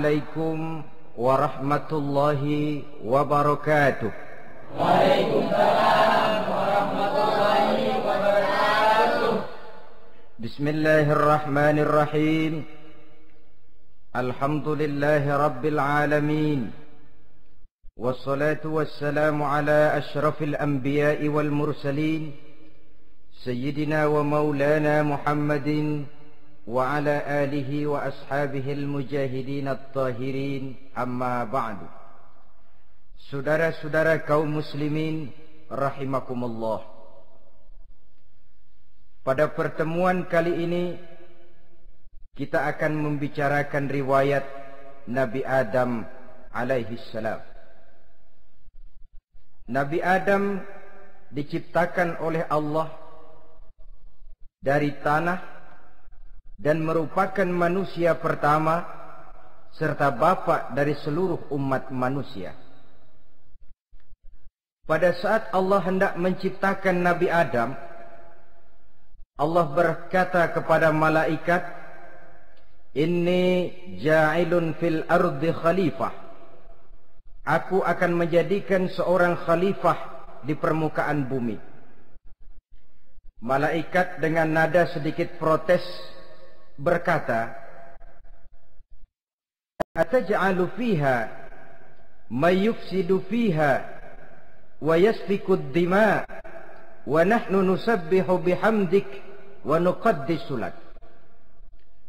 Assalamualaikum warahmatullahi wabarakatuh. Waalaikumsalam warahmatullahi wabarakatuh. Bismillahirrahmanirrahim. Alhamdulillahi rabbil alamin. Wassalatu wassalamu ala ashrafil anbiya'i wal mursalin, Sayyidina wa maulana Muhammadin wa ala alihi wa ashabihil mujahidin at-tahirin, amma ba'du. Saudara-saudara kaum muslimin rahimakumullah. Pada pertemuan kali ini kita akan membicarakan riwayat Nabi Adam alaihi salam. Nabi Adam diciptakan oleh Allah dari tanah dan merupakan manusia pertama serta bapa dari seluruh umat manusia. Pada saat Allah hendak menciptakan Nabi Adam, Allah berkata kepada malaikat, "Inni ja'ilun fil ardi khalifah." Aku akan menjadikan seorang khalifah di permukaan bumi. Malaikat dengan nada sedikit protes berkata, "Ataj'alu fiha may yufsidu fiha wa yasfiku ad-dima wa nahnu nusabbihu bihamdik wa nuqaddisu lak."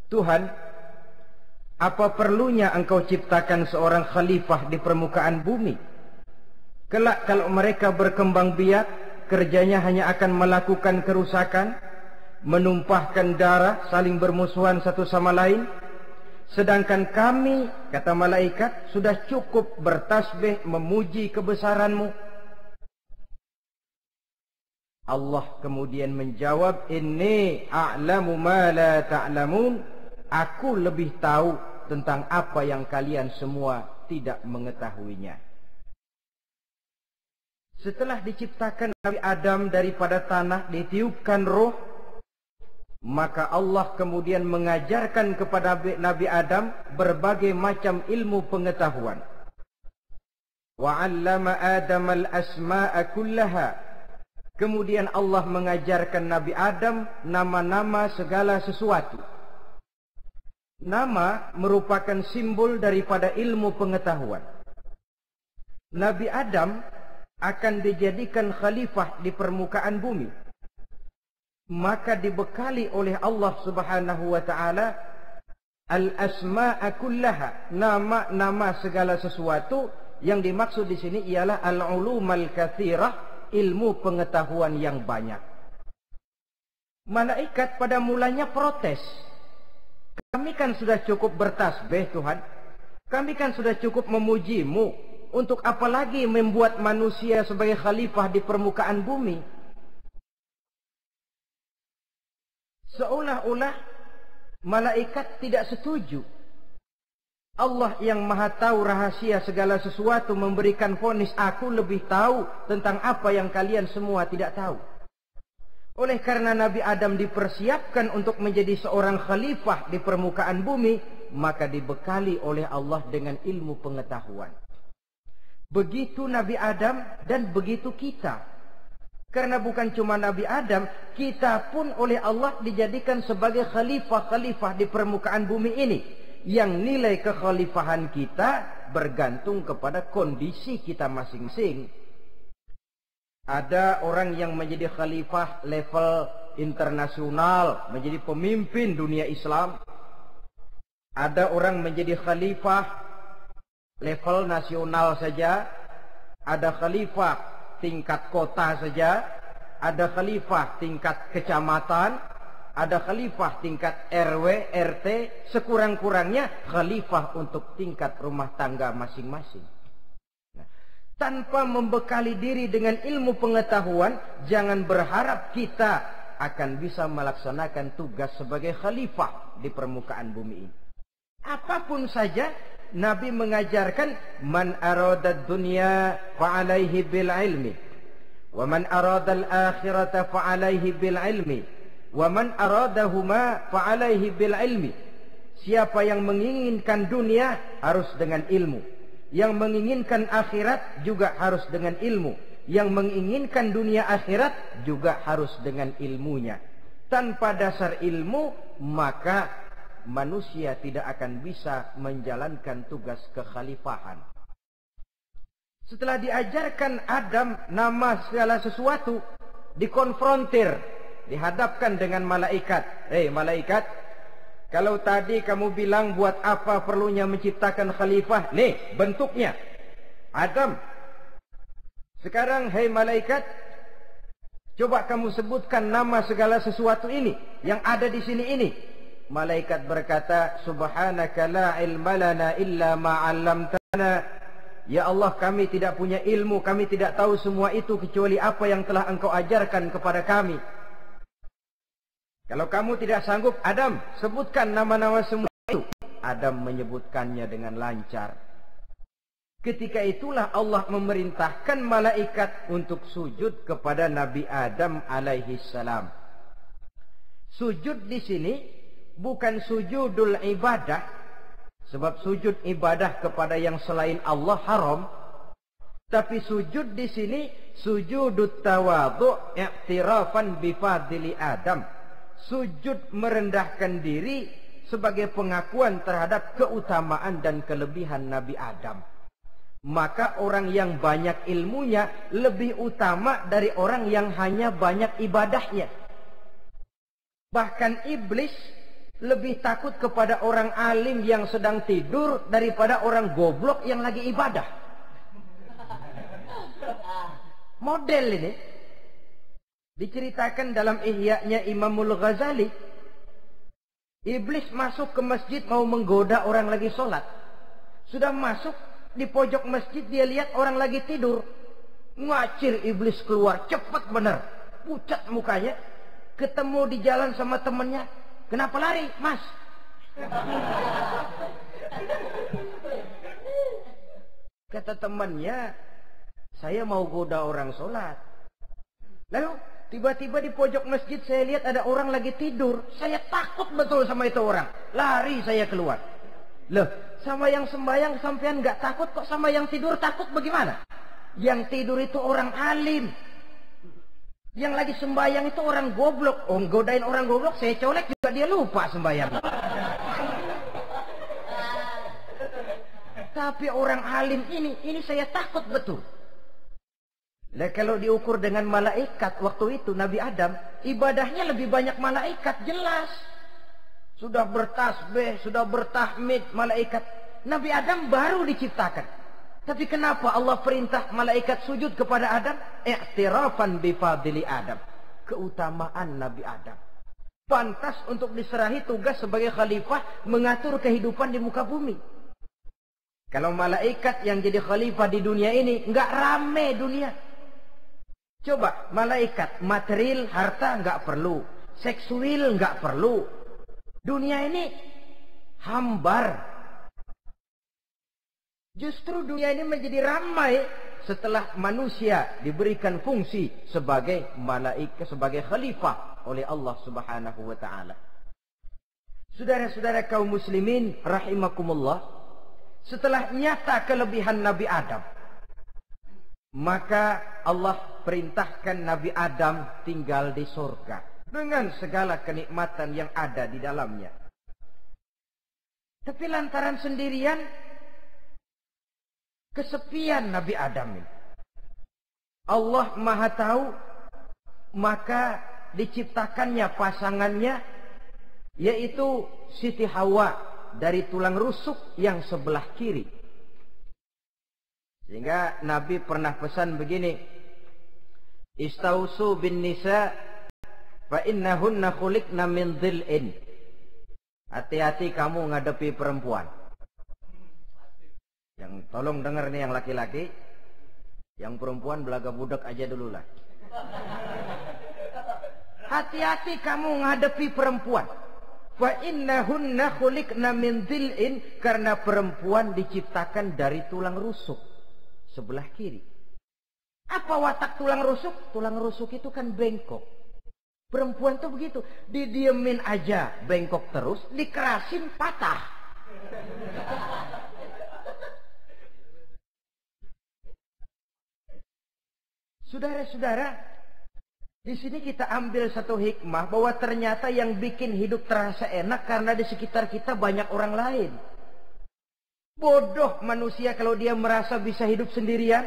Tuhan, apa perlunya engkau ciptakan seorang khalifah di permukaan bumi? Kelak kalau mereka berkembang biak, kerjanya hanya akan melakukan kerusakan, menumpahkan darah, saling bermusuhan satu sama lain. Sedangkan kami, kata malaikat, sudah cukup bertasbih memuji kebesaranmu. Allah kemudian menjawab, "Inni a'lamu ma la ta'lamun." Aku lebih tahu tentang apa yang kalian semua tidak mengetahuinya. Setelah diciptakan Nabi Adam daripada tanah, ditiupkan roh, maka Allah kemudian mengajarkan kepada Nabi Adam berbagai macam ilmu pengetahuan. Wa 'allama Adam al-asma'a kullaha. Kemudian Allah mengajarkan Nabi Adam nama-nama segala sesuatu. Nama merupakan simbol daripada ilmu pengetahuan. Nabi Adam akan dijadikan khalifah di permukaan bumi, maka dibekali oleh Allah Subhanahu wa taala al-asma'a kullaha, nama-nama segala sesuatu. Yang dimaksud di sini ialah al-ulumal katsirah, ilmu pengetahuan yang banyak. Malaikat pada mulanya protes. Kami kan sudah cukup bertasbih Tuhan. Kami kan sudah cukup memujimu. Untuk apa lagi membuat manusia sebagai khalifah di permukaan bumi? Seolah-olah malaikat tidak setuju. Allah yang maha tahu rahasia segala sesuatu memberikan vonis, aku lebih tahu tentang apa yang kalian semua tidak tahu. Oleh karena Nabi Adam dipersiapkan untuk menjadi seorang khalifah di permukaan bumi, maka dibekali oleh Allah dengan ilmu pengetahuan. Begitu Nabi Adam dan begitu kita. Karena bukan cuma Nabi Adam, kita pun oleh Allah dijadikan sebagai khalifah-khalifah di permukaan bumi ini. Yang nilai kekhalifahan kita bergantung kepada kondisi kita masing-masing. Ada orang yang menjadi khalifah level internasional, menjadi pemimpin dunia Islam. Ada orang menjadi khalifah level nasional saja, ada khalifah tingkat kota saja, ada khalifah tingkat kecamatan, ada khalifah tingkat RW, RT, sekurang-kurangnya khalifah untuk tingkat rumah tangga masing-masing. Tanpa membekali diri dengan ilmu pengetahuan, jangan berharap kita akan bisa melaksanakan tugas sebagai khalifah di permukaan bumi ini. Apapun saja, Nabi mengajarkan, man aradad dunya fa'alaihi bil ilmi, wa man aradal akhirata fa'alaihi bil ilmi, wa man aradahuma fa'alaihi bil ilmi. Siapa yang menginginkan dunia harus dengan ilmu. Yang menginginkan akhirat juga harus dengan ilmu. Yang menginginkan dunia akhirat juga harus dengan ilmunya. Tanpa dasar ilmu, maka manusia tidak akan bisa menjalankan tugas kekhalifahan. Setelah diajarkan Adam nama segala sesuatu, dikonfrontir, dihadapkan dengan malaikat. Hei malaikat, kalau tadi kamu bilang buat apa perlunya menciptakan khalifah? Nih bentuknya. Adam. Sekarang hei malaikat, coba kamu sebutkan nama segala sesuatu ini yang ada di sini ini. Malaikat berkata, Subhanaka la ilma lana illa ma 'allamtana. Ya Allah, kami tidak punya ilmu, kami tidak tahu semua itu kecuali apa yang telah Engkau ajarkan kepada kami. Kalau kamu tidak sanggup, Adam, sebutkan nama-nama semua itu. Adam menyebutkannya dengan lancar. Ketika itulah Allah memerintahkan malaikat untuk sujud kepada Nabi Adam alaihi salam. Sujud di sini bukan sujudul ibadah, sebab sujud ibadah kepada yang selain Allah haram. Tapi sujud di sini sujudut tawadhu' i'tirafan bi fadli Adam. Sujud merendahkan diri sebagai pengakuan terhadap keutamaan dan kelebihan Nabi Adam. Maka orang yang banyak ilmunya lebih utama dari orang yang hanya banyak ibadahnya. Bahkan iblis lebih takut kepada orang alim yang sedang tidur daripada orang goblok yang lagi ibadah. Model ini diceritakan dalam Ihya-nya Imamul Ghazali. Iblis masuk ke masjid mau menggoda orang lagi sholat. Sudah masuk di pojok masjid, dia lihat orang lagi tidur. Ngacir iblis keluar, cepat benar. Pucat mukanya. Ketemu di jalan sama temennya. Kenapa lari, Mas? Kata temannya, saya mau goda orang sholat. Lalu tiba-tiba di pojok masjid saya lihat ada orang lagi tidur. Saya takut betul sama itu orang. Lari saya keluar. Loh, sama yang sembahyang sampean nggak takut, kok sama yang tidur takut bagaimana? Yang tidur itu orang alim. Yang lagi sembahyang itu orang goblok. Oh, godain orang goblok, saya colek juga dia lupa sembahyang. Tapi orang alim ini saya takut betul. Nah, kalau diukur dengan malaikat waktu itu Nabi Adam, ibadahnya lebih banyak malaikat, jelas. Sudah bertasbih, sudah bertahmid malaikat. Nabi Adam baru diciptakan. Tapi kenapa Allah perintah malaikat sujud kepada Adam? I'tirafan bi fadli Adam. Keutamaan Nabi Adam. Pantas untuk diserahi tugas sebagai khalifah mengatur kehidupan di muka bumi. Kalau malaikat yang jadi khalifah di dunia ini, enggak rame dunia. Coba, malaikat material, harta enggak perlu. Seksual enggak perlu. Dunia ini hambar. Justru dunia ini menjadi ramai setelah manusia diberikan fungsi sebagai malaikat, sebagai khalifah oleh Allah Subhanahu wa taala. Saudara-saudara kaum muslimin rahimakumullah, setelah nyata kelebihan Nabi Adam, maka Allah perintahkan Nabi Adam tinggal di surga dengan segala kenikmatan yang ada di dalamnya. Tapi lantaran sendirian, kesepian Nabi Adam ini. Allah Maha Tahu, maka diciptakannya pasangannya, yaitu Siti Hawa dari tulang rusuk yang sebelah kiri. Sehingga Nabi pernah pesan begini, Istausu bin nisa fa innahunna khuliqna min dhil'in. Hati-hati kamu ngadepi perempuan. Yang tolong dengar nih yang laki-laki, yang perempuan belaga budak aja dulu lah. Hati-hati kamu ngadepi perempuan. Fa innahunna khuliqna min dhil'in, karena perempuan diciptakan dari tulang rusuk sebelah kiri. Apa watak tulang rusuk? Tulang rusuk itu kan bengkok. Perempuan tuh begitu, didiemin aja bengkok terus, dikerasin patah. Saudara-saudara, di sini kita ambil satu hikmah bahwa ternyata yang bikin hidup terasa enak karena di sekitar kita banyak orang lain. Bodoh manusia kalau dia merasa bisa hidup sendirian.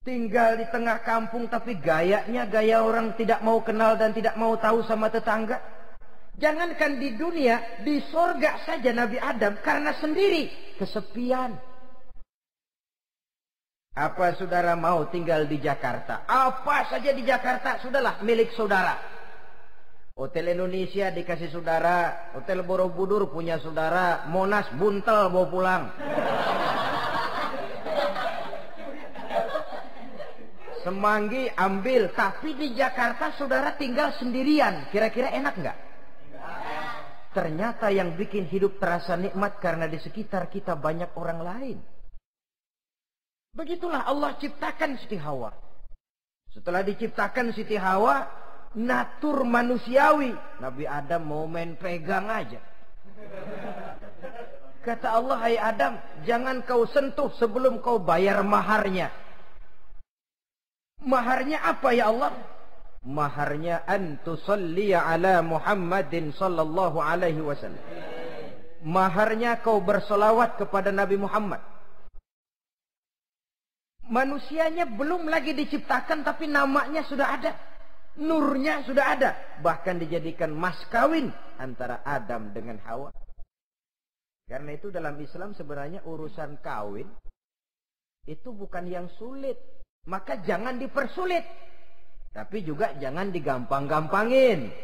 Tinggal di tengah kampung tapi gayanya gaya orang tidak mau kenal dan tidak mau tahu sama tetangga. Jangankan di dunia, di sorga saja Nabi Adam karena sendiri, kesepian. Apa saudara mau tinggal di Jakarta? Apa saja di Jakarta, sudahlah milik saudara. Hotel Indonesia dikasih saudara, Hotel Borobudur punya saudara, Monas buntel bawa pulang. Semanggi ambil, tapi di Jakarta saudara tinggal sendirian. Kira-kira enak nggak? Ternyata yang bikin hidup terasa nikmat karena di sekitar kita banyak orang lain. Begitulah Allah ciptakan Siti Hawa. Setelah diciptakan Siti Hawa, natur manusiawi. Nabi Adam mau main pegang aja. Kata Allah, hai Adam, jangan kau sentuh sebelum kau bayar maharnya. Maharnya apa ya Allah? Maharnya an tusalliya ala Muhammadin sallallahu alaihi wasallam. Maharnya kau bersolawat kepada Nabi Muhammad. Manusianya belum lagi diciptakan tapi namanya sudah ada. Nurnya sudah ada. Bahkan dijadikan mas kawin antara Adam dengan Hawa. Karena itu dalam Islam sebenarnya urusan kawin itu bukan yang sulit. Maka jangan dipersulit. Tapi juga jangan digampang-gampangin.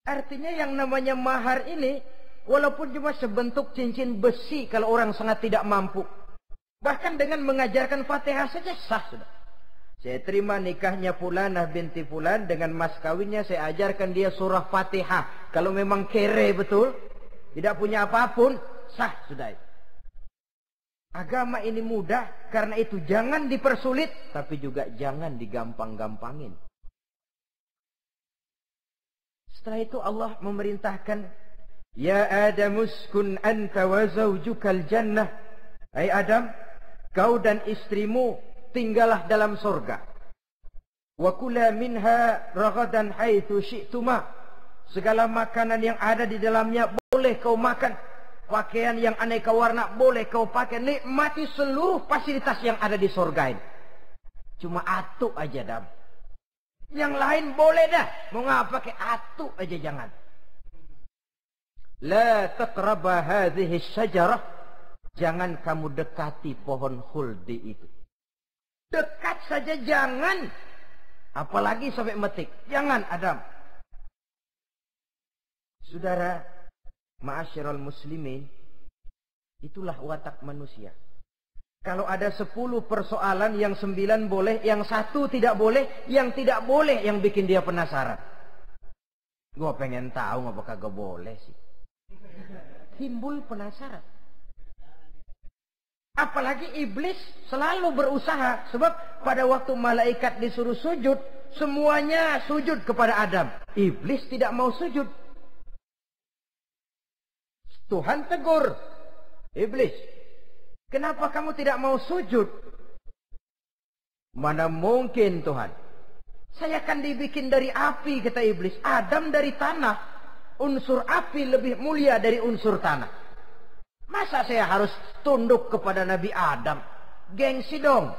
Artinya yang namanya mahar ini, walaupun cuma sebentuk cincin besi kalau orang sangat tidak mampu. Bahkan dengan mengajarkan Fatihah saja sah sudah. Saya terima nikahnya Fulanah binti Fulan, dengan mas kawinnya saya ajarkan dia surah Fatihah. Kalau memang kere betul, tidak punya apapun, sah sudah. Agama ini mudah, karena itu jangan dipersulit, tapi juga jangan digampang-gampangin. Setelah itu Allah memerintahkan, Ya Adam uskun anta wa zawjukal jannah. Hai Adam, kau dan istrimu tinggallah dalam surga. Wa kula minha ragadan haitsu syi'tuma. Segala makanan yang ada di dalamnya boleh kau makan. Pakaian yang aneka warna boleh kau pakai. Nikmati seluruh fasilitas yang ada di surga ini. Cuma atu aja Adam. Yang lain boleh dah. Mau ngapa pakai atu aja jangan. La taqraba hadhihi syajarah. Jangan kamu dekati pohon khuldi itu. Dekat saja jangan. Apalagi sampai metik. Jangan Adam. Saudara, ma'asyiral muslimin, itulah watak manusia. Kalau ada 10 persoalan, yang 9 boleh, yang 1 tidak boleh, yang tidak boleh yang bikin dia penasaran. Gua pengen tahu ngapa kagak boleh sih. Timbul penasaran. Apalagi iblis selalu berusaha. Sebab pada waktu malaikat disuruh sujud, semuanya sujud kepada Adam. Iblis tidak mau sujud. Tuhan tegur, iblis, kenapa kamu tidak mau sujud? Mana mungkin Tuhan. Saya akan dibikin dari api, kata iblis. Adam dari tanah. Unsur api lebih mulia dari unsur tanah. Masa saya harus tunduk kepada Nabi Adam? Gengsi dong.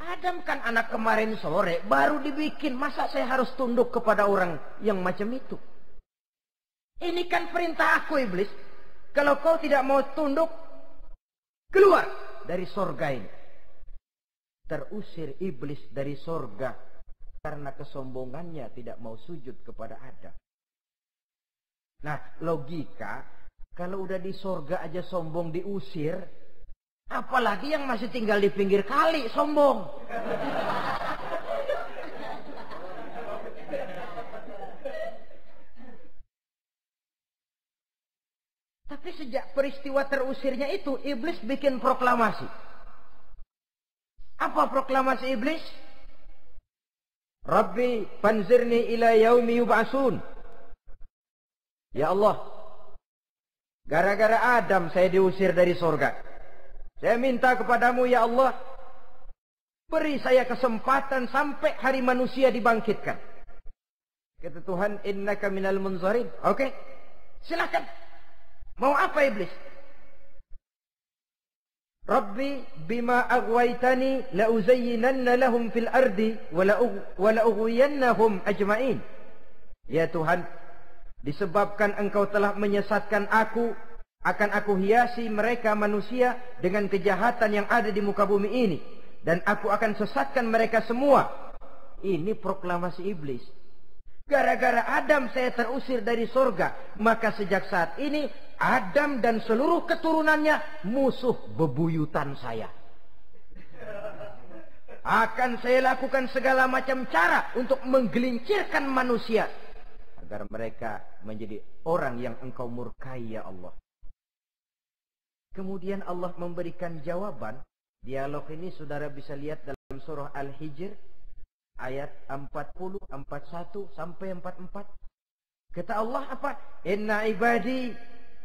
Adam kan anak kemarin sore, baru dibikin. Masa saya harus tunduk kepada orang yang macam itu? Ini kan perintah aku iblis. Kalau kau tidak mau tunduk, keluar dari sorga ini. Terusir iblis dari sorga karena kesombongannya tidak mau sujud kepada Adam. Nah, logika, kalau udah di sorga aja sombong diusir, apalagi yang masih tinggal di pinggir kali sombong. Tapi sejak peristiwa terusirnya itu, iblis bikin proklamasi. Apa proklamasi iblis? Rabbi fanzirni ila yaumi yub'asun. Ya Allah, gara-gara Adam saya diusir dari surga. Saya minta kepadamu ya Allah, beri saya kesempatan sampai hari manusia dibangkitkan. Kata Tuhan, innaka minal munzarin. Oke, silakan. Mau apa iblis? Rabbi bima aghwaytani la uzayyinanna lahum fil ardi wa la ughwiyannahum ajma'in. Ya Tuhan, disebabkan engkau telah menyesatkan aku, akan aku hiasi mereka manusia dengan kejahatan yang ada di muka bumi ini, dan aku akan sesatkan mereka semua. Ini proklamasi iblis. Gara-gara Adam saya terusir dari surga, maka sejak saat ini Adam dan seluruh keturunannya musuh bebuyutan saya. Akan saya lakukan segala macam cara untuk menggelincirkan manusia agar mereka menjadi orang yang engkau murkai ya Allah. Kemudian Allah memberikan jawaban. Dialog ini saudara bisa lihat dalam surah Al-Hijr ayat 40, 41 sampai 44. Kata Allah apa? Inna ibadi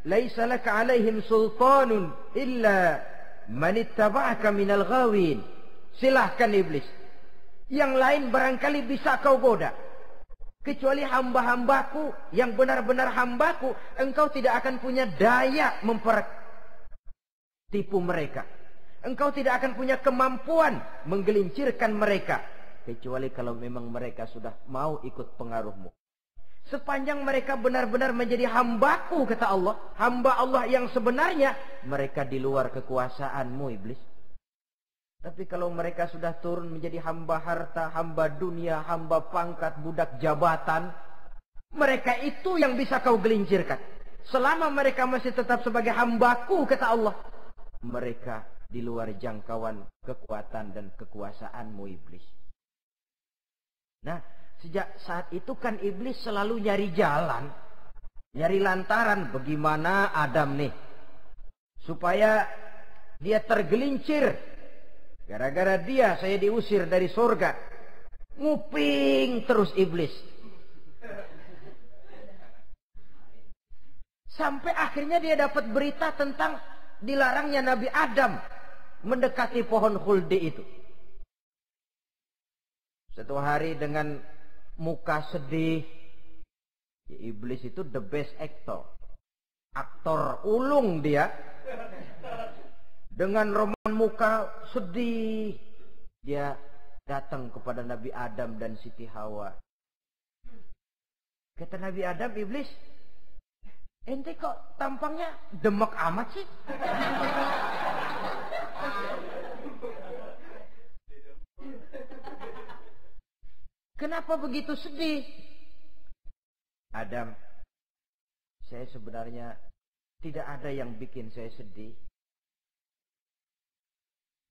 laisa laka alaihim sultanun illa man ittaba'aka minal ghawin. Silahkan iblis. Yang lain barangkali bisa kau goda. Kecuali hamba-hambaku yang benar-benar hambaku, engkau tidak akan punya daya mempertipu mereka. Engkau tidak akan punya kemampuan menggelincirkan mereka. Kecuali kalau memang mereka sudah mau ikut pengaruhmu. Sepanjang mereka benar-benar menjadi hambaku, kata Allah, hamba Allah yang sebenarnya, mereka di luar kekuasaanmu iblis. Tapi kalau mereka sudah turun menjadi hamba harta, hamba dunia, hamba pangkat, budak jabatan, mereka itu yang bisa kau gelincirkan. Selama mereka masih tetap sebagai hambaku, kata Allah, mereka di luar jangkauan kekuatan dan kekuasaanmu iblis. Nah, sejak saat itu kan iblis selalu nyari jalan, nyari lantaran bagaimana Adam nih supaya dia tergelincir. Gara-gara dia saya diusir dari surga. Nguping terus iblis. Sampai akhirnya dia dapat berita tentang dilarangnya Nabi Adam mendekati pohon khuldi itu. Satu hari dengan muka sedih, ya, iblis itu the best actor. Aktor ulung dia. Dengan roman muka sedih, dia datang kepada Nabi Adam dan Siti Hawa. Kata Nabi Adam, iblis, ente kok tampangnya demek amat sih? Kenapa begitu sedih? Adam, saya sebenarnya tidak ada yang bikin saya sedih.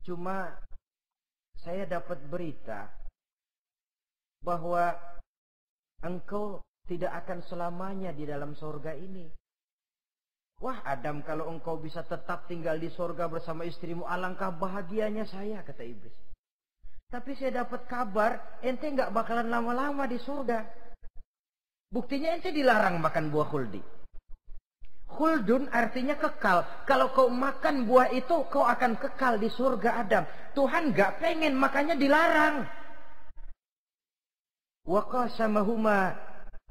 Cuma saya dapat berita bahwa engkau tidak akan selamanya di dalam surga ini. Wah Adam, kalau engkau bisa tetap tinggal di surga bersama istrimu, alangkah bahagianya saya, kata iblis. Tapi saya dapat kabar, ente nggak bakalan lama-lama di surga. Buktinya ente dilarang makan buah khuldi. Khuldun artinya kekal. Kalau kau makan buah itu, kau akan kekal di surga Adam. Tuhan nggak pengen, makanya dilarang. Wa qasamahuma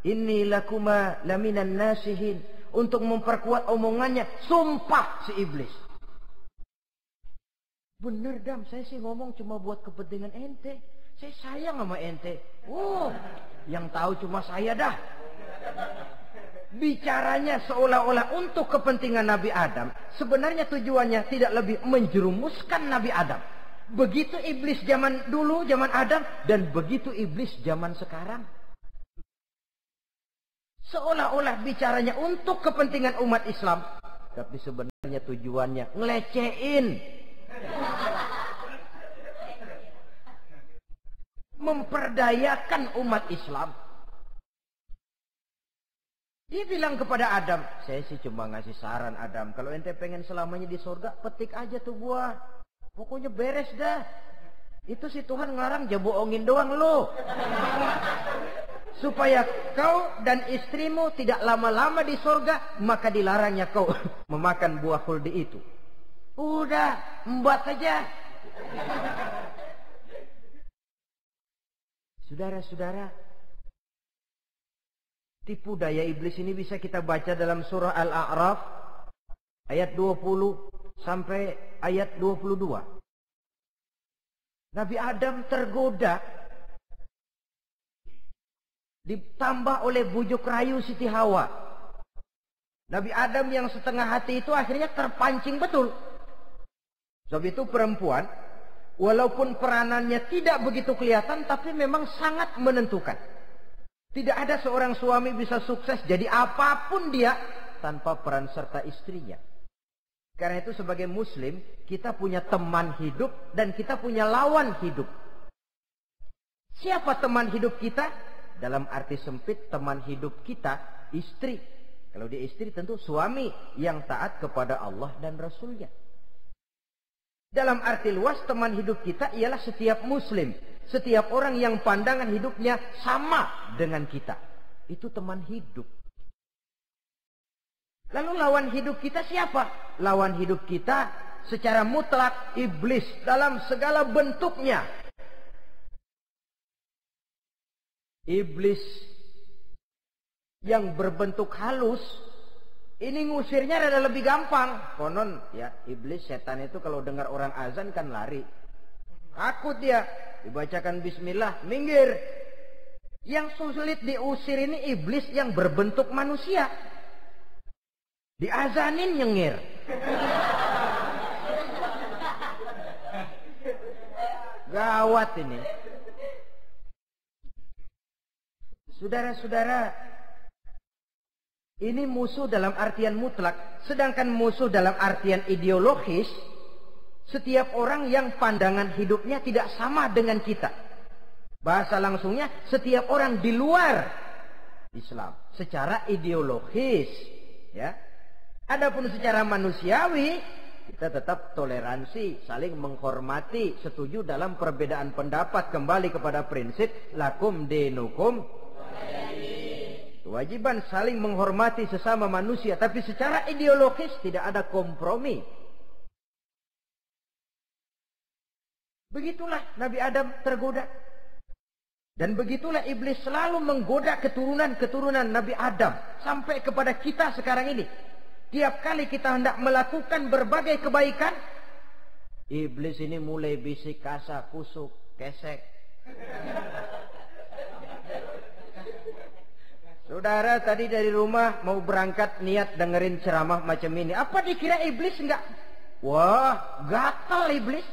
inni lakuma laminan nasihin. Untuk memperkuat omongannya, sumpah si iblis. Bener Dam, saya sih ngomong cuma buat kepentingan ente. Saya sayang sama ente. Oh, yang tahu cuma saya dah. Bicaranya seolah-olah untuk kepentingan Nabi Adam. Sebenarnya tujuannya tidak lebih menjerumuskan Nabi Adam. Begitu iblis zaman dulu, zaman Adam. Dan begitu iblis zaman sekarang. Seolah-olah bicaranya untuk kepentingan umat Islam. Tapi sebenarnya tujuannya ngelecehin. Memperdayakan umat Islam. Dia bilang kepada Adam, saya sih cuma ngasih saran Adam, kalau ente pengen selamanya di surga, petik aja tuh buah. Pokoknya beres dah. Itu si Tuhan ngarang ja bohongin doang lo. Supaya kau dan istrimu tidak lama-lama di surga, maka dilarangnya kau memakan buah khuldi itu. Udah, embat saja. Saudara-saudara, tipu daya iblis ini bisa kita baca dalam surah Al-A'raf ayat 20 sampai ayat 22. Nabi Adam tergoda, ditambah oleh bujuk rayu Siti Hawa. Nabi Adam yang setengah hati itu akhirnya terpancing betul. Sebab itu perempuan, walaupun peranannya tidak begitu kelihatan, tapi memang sangat menentukan. Tidak ada seorang suami bisa sukses jadi apapun dia tanpa peran serta istrinya. Karena itu sebagai muslim, kita punya teman hidup dan kita punya lawan hidup. Siapa teman hidup kita? Dalam arti sempit, teman hidup kita istri. Kalau dia istri tentu suami yang taat kepada Allah dan Rasulnya. Dalam arti luas, teman hidup kita ialah setiap muslim. Setiap orang yang pandangan hidupnya sama dengan kita. Itu teman hidup. Lalu lawan hidup kita siapa? Lawan hidup kita secara mutlak iblis dalam segala bentuknya. Iblis yang berbentuk halus, ini ngusirnya rada lebih gampang. Konon ya, iblis setan itu kalau dengar orang azan kan lari. Takut dia, dibacakan bismillah, minggir. Yang sulit diusir ini iblis yang berbentuk manusia. Diazanin nyengir. Gawat ini. Saudara-saudara, ini musuh dalam artian mutlak. Sedangkan musuh dalam artian ideologis, setiap orang yang pandangan hidupnya tidak sama dengan kita. Bahasa langsungnya, setiap orang di luar Islam secara ideologis, ya. Adapun secara manusiawi, kita tetap toleransi, saling menghormati, setuju dalam perbedaan pendapat, kembali kepada prinsip lakum dinukum. Kewajiban saling menghormati sesama manusia, tapi secara ideologis tidak ada kompromi. Begitulah Nabi Adam tergoda. Dan begitulah iblis selalu menggoda keturunan-keturunan Nabi Adam. Sampai kepada kita sekarang ini. Tiap kali kita hendak melakukan berbagai kebaikan, iblis ini mulai bisik kasa, kusuk, kesek. Saudara tadi dari rumah mau berangkat niat dengerin ceramah macam ini. Apa dikira iblis enggak? Wah, gatal iblis.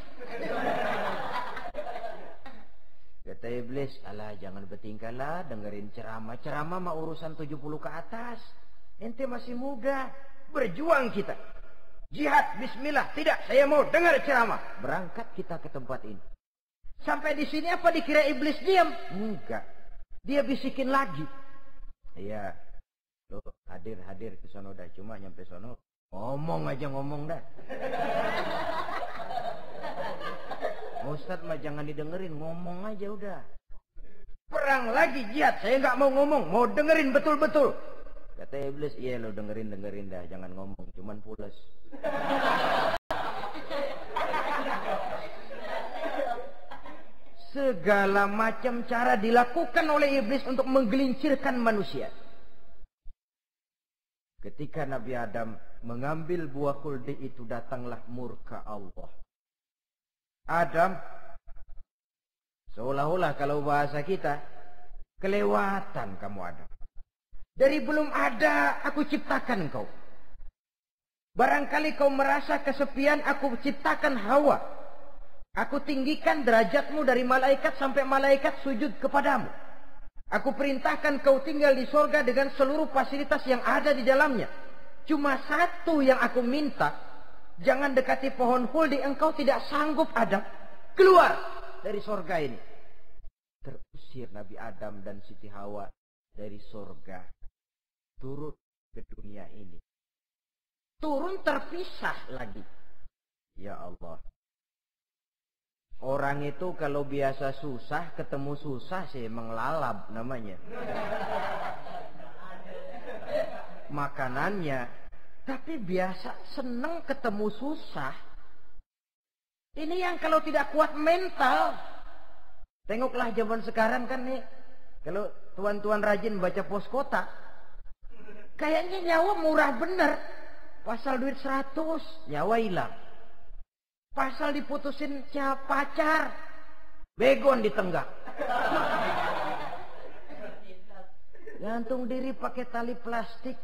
Kata iblis, alah jangan bertingkah lah dengerin ceramah. Ceramah mah urusan 70 ke atas. Ente masih muda. Berjuang kita. Jihad, bismillah. Tidak, saya mau dengar ceramah. Berangkat kita ke tempat ini. Sampai di sini apa dikira iblis diam? Enggak. Dia bisikin lagi. Iya. Loh, hadir ke sono dah. Cuma nyampe sono. Ngomong aja ngomong dah. Ustadz mah jangan didengerin. Ngomong aja udah. Perang lagi jihad. Saya nggak mau ngomong. Mau dengerin betul-betul. Kata iblis, iya lo dengerin dah. Jangan ngomong. Cuman pules. Segala macam cara dilakukan oleh iblis untuk menggelincirkan manusia. Ketika Nabi Adam mengambil buah khuldi itu, datanglah murka Allah. Adam, seolah-olah kalau bahasa kita, kelewatan kamu Adam. Dari belum ada aku ciptakan kau. Barangkali kau merasa kesepian, aku ciptakan Hawa. Aku tinggikan derajatmu dari malaikat sampai malaikat sujud kepadamu. Aku perintahkan kau tinggal di sorga dengan seluruh fasilitas yang ada di dalamnya. Cuma satu yang aku minta, jangan dekati pohon khuldi, engkau tidak sanggup Adam. Keluar dari sorga ini. Terusir Nabi Adam dan Siti Hawa dari sorga. turun ke dunia ini. Turun terpisah lagi. Ya Allah. Orang itu kalau biasa susah, ketemu susah sih menglalap namanya. Makanannya. Tapi biasa seneng ketemu susah. Ini yang kalau tidak kuat mental. Tengoklah zaman sekarang kan nih. Kalau tuan-tuan rajin baca pos kota. Kayaknya nyawa murah bener. Pasal duit 100, nyawa hilang. Pasal diputusin pacar, begon ditenggak. Gantung diri pakai tali plastik.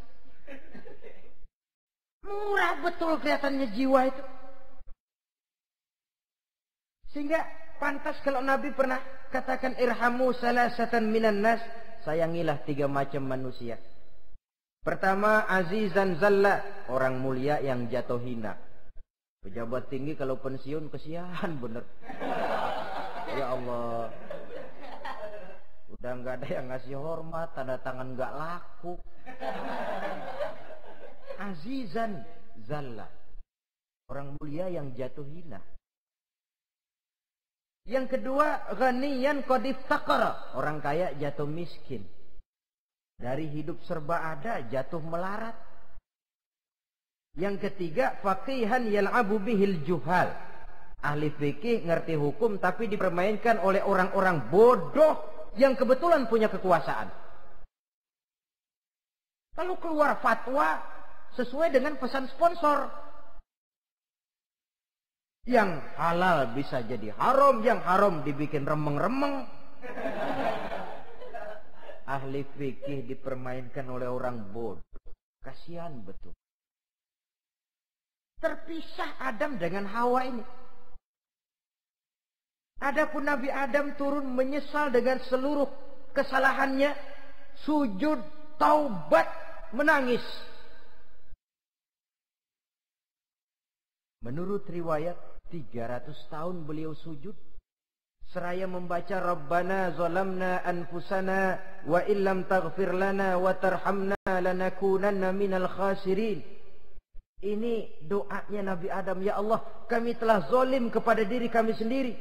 Murah betul kelihatannya jiwa itu. Sehingga pantas kalau Nabi pernah katakan irhamu salasatan minan nas, sayangilah 3 macam manusia. Pertama, azizan zalla, orang mulia yang jatuh hina. Pejabat tinggi kalau pensiun kesian bener. Ya Allah. Udah nggak ada yang ngasih hormat, tanda tangan nggak laku. Azizan zalla, orang mulia yang jatuh hina. Yang kedua, ghaniyan qad iftaqara, orang kaya jatuh miskin. Dari hidup serba ada jatuh melarat. Yang ketiga, faqihan yal'abu bihil juhal, ahli fikih ngerti hukum tapi dipermainkan oleh orang-orang bodoh yang kebetulan punya kekuasaan. Lalu keluar fatwa sesuai dengan pesan sponsor. Yang halal bisa jadi haram, yang haram dibikin remeng-remeng. Ahli fikih dipermainkan oleh orang bodoh. Kasihan betul. Terpisah Adam dengan Hawa ini. Adapun Nabi Adam turun menyesal dengan seluruh kesalahannya. Sujud, taubat, menangis. Menurut riwayat 300 tahun beliau sujud. Seraya membaca Rabbana zalamna anfusana wa illam taghfir lana wa tarhamna lanakunanna minal khasirin. Ini doanya Nabi Adam. Ya Allah, kami telah zalim kepada diri kami sendiri.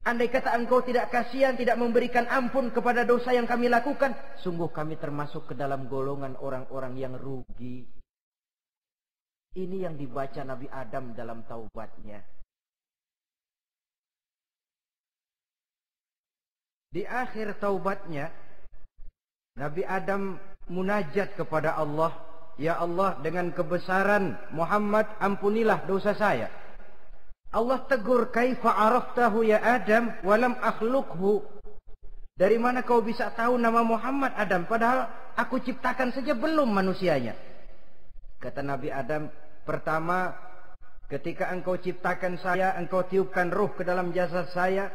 Andai kata engkau tidak kasihan, tidak memberikan ampun kepada dosa yang kami lakukan, sungguh kami termasuk ke dalam golongan orang-orang yang rugi. Ini yang dibaca Nabi Adam dalam taubatnya. Di akhir taubatnya, Nabi Adam munajat kepada Allah, ya Allah, dengan kebesaran Muhammad ampunilah dosa saya. Allah tegur, kaifa araftahu ya Adam walam akhluqhu. Dari mana kau bisa tahu nama Muhammad Adam padahal aku ciptakan saja belum manusianya. Kata Nabi Adam, pertama ketika engkau ciptakan saya, engkau tiupkan ruh ke dalam jasad saya.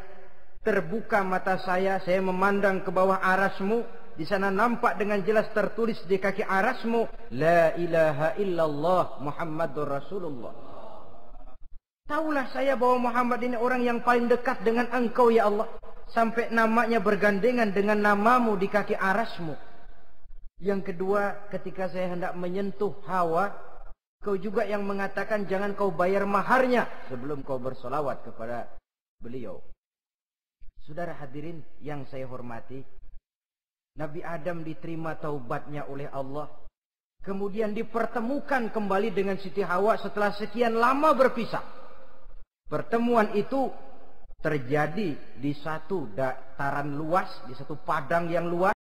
Terbuka mata saya memandang ke bawah arasmu. Di sana nampak dengan jelas tertulis di kaki arasmu, La ilaha illallah Muhammadur Rasulullah. Taulah saya bahwa Muhammad ini orang yang paling dekat dengan engkau ya Allah. Sampai namanya bergandengan dengan namamu di kaki arasmu. Yang kedua, ketika saya hendak menyentuh Hawa, kau juga yang mengatakan jangan kau bayar maharnya sebelum kau bersolawat kepada beliau. Saudara hadirin yang saya hormati, Nabi Adam diterima taubatnya oleh Allah. Kemudian dipertemukan kembali dengan Siti Hawa setelah sekian lama berpisah. Pertemuan itu terjadi di satu dataran luas, di satu padang yang luas,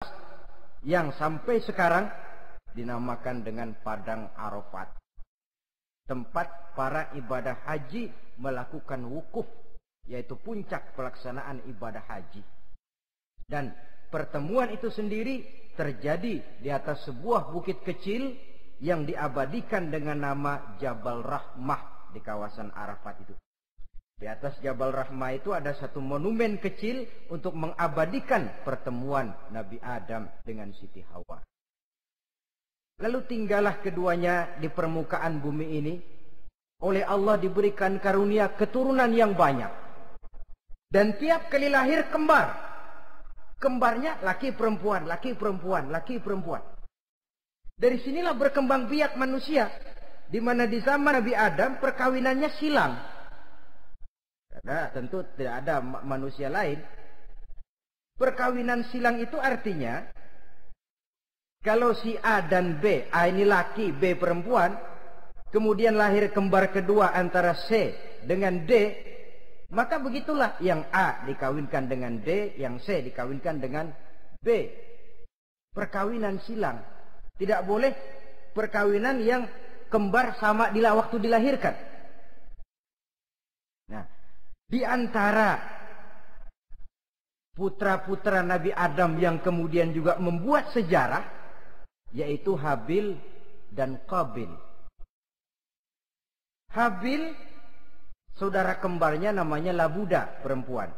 yang sampai sekarang dinamakan dengan Padang Arafat. Tempat para ibadah haji melakukan wukuf, yaitu puncak pelaksanaan ibadah haji. Dan pertemuan itu sendiri terjadi di atas sebuah bukit kecil yang diabadikan dengan nama Jabal Rahmah di kawasan Arafat itu. Di atas Jabal Rahmah itu ada satu monumen kecil untuk mengabadikan pertemuan Nabi Adam dengan Siti Hawa. Lalu tinggallah keduanya di permukaan bumi ini. Oleh Allah diberikan karunia keturunan yang banyak. Dan tiap kali lahir kembar. Kembarnya laki perempuan, laki perempuan, laki perempuan. Dari sinilah berkembang biak manusia, di mana di zaman Nabi Adam perkawinannya silang. Karena tentu tidak ada manusia lain. Perkawinan silang itu artinya kalau si A dan B, A ini laki, B perempuan, kemudian lahir kembar kedua antara C dengan D, maka begitulah yang A dikawinkan dengan D, yang C dikawinkan dengan B. Perkawinan silang. Tidak boleh perkawinan yang kembar sama di waktu dilahirkan. Nah, di antara putra-putra Nabi Adam yang kemudian juga membuat sejarah, yaitu Habil dan Qabil. Habil, saudara kembarnya namanya Labuda, perempuan.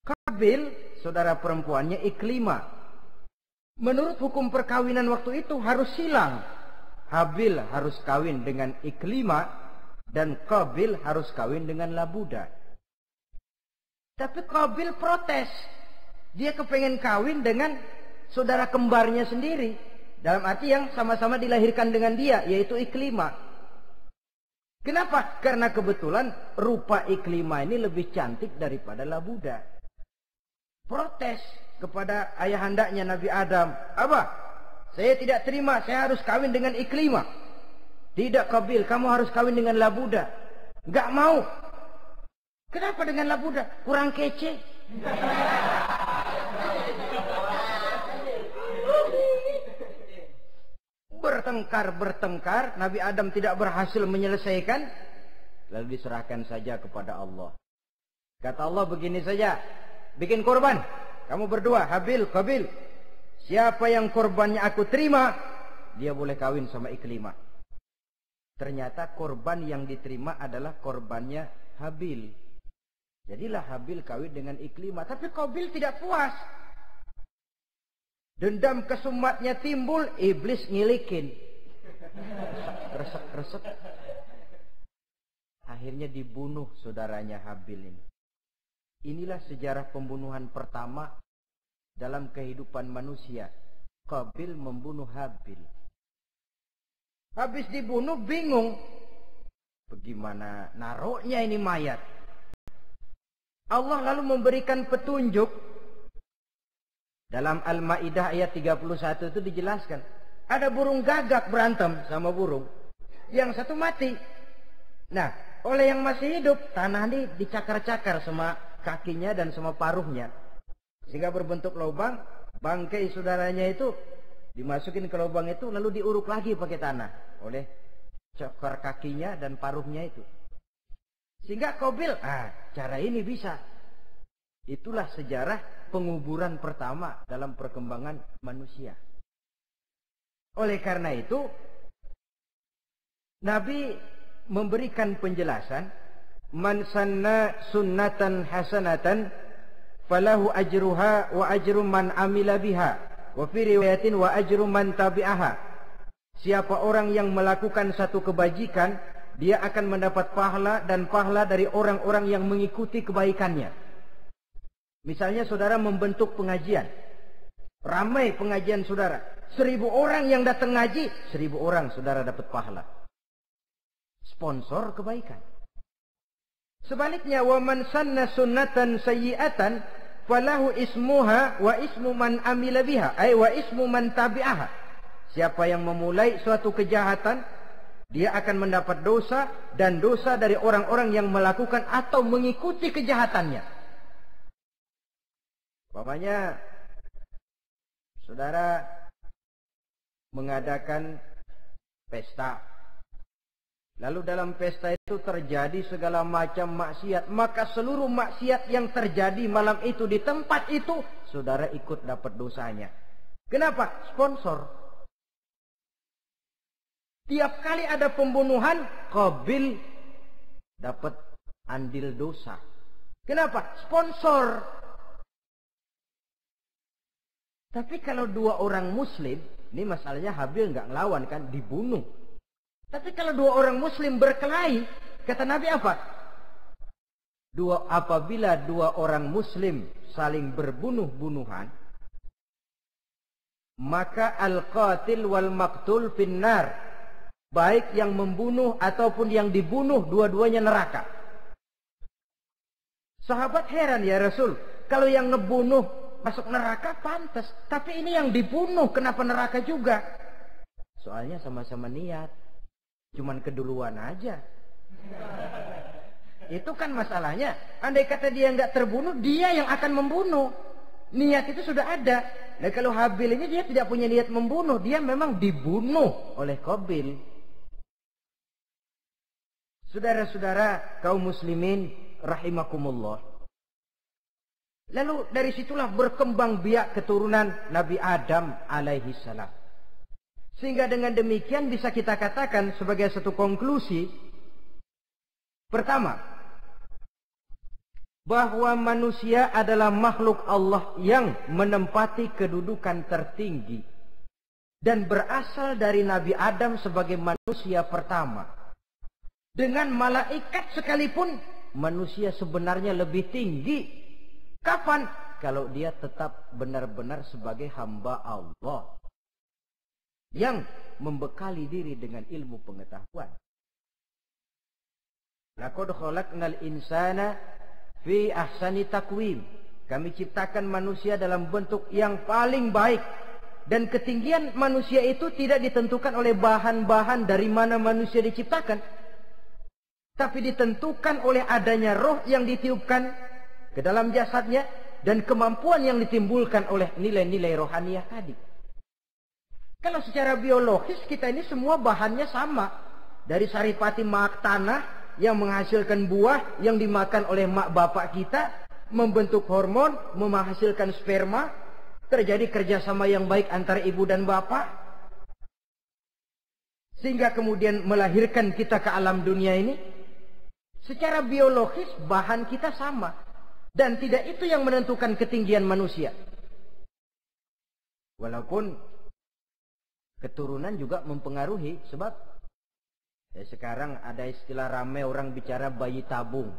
Qabil, saudara perempuannya Iklimah. Menurut hukum perkawinan waktu itu harus silang. Habil harus kawin dengan Iklimah dan Qabil harus kawin dengan Labuda. Tapi Qabil protes. Dia kepengen kawin dengan saudara kembarnya sendiri. Dalam arti yang sama-sama dilahirkan dengan dia, yaitu Iklimah. Kenapa? Karena kebetulan rupa Iklimah ini lebih cantik daripada Labuda. Protes kepada ayahandanya Nabi Adam. Abah, saya tidak terima, saya harus kawin dengan Iklimah. Tidak Qabil, kamu harus kawin dengan Labuda. Enggak mau. Kenapa dengan Labuda? Kurang kece. Bertengkar, Nabi Adam tidak berhasil menyelesaikan, lalu diserahkan saja kepada Allah. Kata Allah begini saja, bikin korban. Kamu berdua, Habil, Qabil. Siapa yang korbannya aku terima, dia boleh kawin sama Iklimah. Ternyata korban yang diterima adalah korbannya Habil. Jadilah Habil kawin dengan Iklimah. Tapi Qabil tidak puas. Dendam kesumatnya timbul, iblis ngilikin. Resek. Akhirnya dibunuh saudaranya Habil ini. Inilah sejarah pembunuhan pertama dalam kehidupan manusia. Qabil membunuh Habil. Habis dibunuh bingung. Bagaimana naroknya ini mayat? Allah lalu memberikan petunjuk. Dalam Al-Ma'idah ayat 31 itu dijelaskan. Ada burung gagak berantem sama burung. Yang satu mati. Nah, oleh yang masih hidup, tanah ini dicakar-cakar sama kakinya dan sama paruhnya. Sehingga berbentuk lubang, bangkai saudaranya itu dimasukin ke lubang itu, lalu diuruk lagi pakai tanah. Oleh cakar kakinya dan paruhnya itu. Sehingga Qabil, cara ini bisa. Itulah sejarah penguburan pertama dalam perkembangan manusia. Oleh karena itu, Nabi memberikan penjelasan, man sanna sunnatan hasanatan falahu ajruha wa ajru man amila biha wa fi riwayatin wa ajru man tabi'aha. Siapa orang yang melakukan satu kebajikan, dia akan mendapat pahala dan pahala dari orang-orang yang mengikuti kebaikannya. Misalnya saudara membentuk pengajian. Ramai pengajian saudara. 1000 orang yang datang ngaji, 1000 orang saudara dapat pahala. Sponsor kebaikan. Sebaliknya, wa man sanna sunnatan sayyi'atan falahu ismuha wa ismu man amila biha, ay wa ismu man tabi'aha. Siapa yang memulai suatu kejahatan, dia akan mendapat dosa dan dosa dari orang-orang yang melakukan atau mengikuti kejahatannya. Umpamanya saudara mengadakan pesta. Lalu dalam pesta itu terjadi segala macam maksiat. Maka seluruh maksiat yang terjadi malam itu di tempat itu, saudara ikut dapat dosanya. Kenapa? Sponsor. Tiap kali ada pembunuhan, Qabil dapat andil dosa. Kenapa? Sponsor. Tapi kalau 2 orang muslim, ini masalahnya Habil nggak ngelawan kan, dibunuh. Tapi kalau 2 orang muslim berkelahi, kata Nabi apa? Apabila 2 orang muslim saling berbunuh-bunuhan, maka al-qatil wal maqtul finnar. Baik yang membunuh ataupun yang dibunuh, dua-duanya neraka. Sahabat heran, ya Rasul, kalau yang ngebunuh masuk neraka pantas, tapi ini yang dibunuh kenapa neraka juga? Soalnya sama-sama niat, cuman keduluan aja. Itu kan masalahnya. Andai kata dia nggak terbunuh, dia yang akan membunuh. Niat itu sudah ada. Nah kalau Habil ini dia tidak punya niat membunuh, dia memang dibunuh oleh Qabil. Saudara-saudara kaum muslimin rahimakumullah. Lalu dari situlah berkembang biak keturunan Nabi Adam alaihi salam. Sehingga dengan demikian bisa kita katakan sebagai satu konklusi. Pertama, bahwa manusia adalah makhluk Allah yang menempati kedudukan tertinggi. Dan berasal dari Nabi Adam sebagai manusia pertama. Dengan malaikat sekalipun, manusia sebenarnya lebih tinggi. Kapan? Kalau dia tetap benar-benar sebagai hamba Allah. Yang membekali diri dengan ilmu pengetahuan. Laqad khalaqnal insana fi ahsani taqwim. Kami ciptakan manusia dalam bentuk yang paling baik. Dan ketinggian manusia itu tidak ditentukan oleh bahan-bahan dari mana manusia diciptakan. Tapi ditentukan oleh adanya roh yang ditiupkan ke dalam jasadnya. Dan kemampuan yang ditimbulkan oleh nilai-nilai rohaniah tadi. Kalau secara biologis kita ini semua bahannya sama. Dari saripati mak tanah yang menghasilkan buah yang dimakan oleh mak bapak kita. Membentuk hormon, menghasilkan sperma. Terjadi kerjasama yang baik antara ibu dan bapak. Sehingga kemudian melahirkan kita ke alam dunia ini. Secara biologis bahan kita sama. Dan tidak itu yang menentukan ketinggian manusia. Walaupun keturunan juga mempengaruhi. Sebab sekarang ada istilah ramai orang bicara bayi tabung.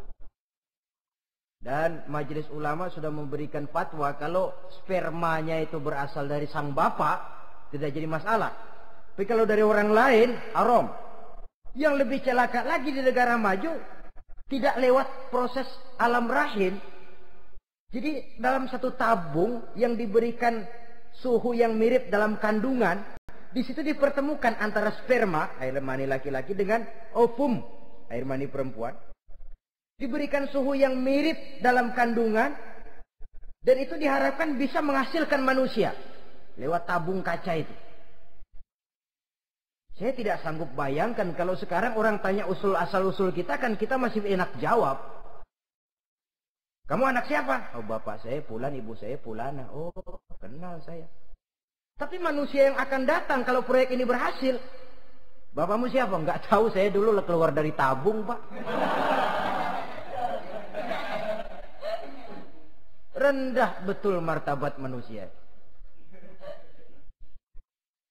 Dan majelis ulama sudah memberikan fatwa kalau spermanya itu berasal dari sang bapak, tidak jadi masalah. Tapi kalau dari orang lain, haram. Yang lebih celaka lagi di negara maju, tidak lewat proses alam rahim. Jadi dalam satu tabung yang diberikan suhu yang mirip dalam kandungan, di situ dipertemukan antara sperma, air mani laki-laki, dengan ovum, air mani perempuan. Diberikan suhu yang mirip dalam kandungan. Dan itu diharapkan bisa menghasilkan manusia. Lewat tabung kaca itu. Saya tidak sanggup bayangkan kalau sekarang orang tanya usul asal-usul kita, kan kita masih enak jawab. Kamu anak siapa? Oh bapak saya Fulan, ibu saya Fulana. Oh kenal saya. Tapi manusia yang akan datang kalau proyek ini berhasil. Bapakmu siapa? Enggak tahu, saya dulu keluar dari tabung pak. Rendah betul martabat manusia.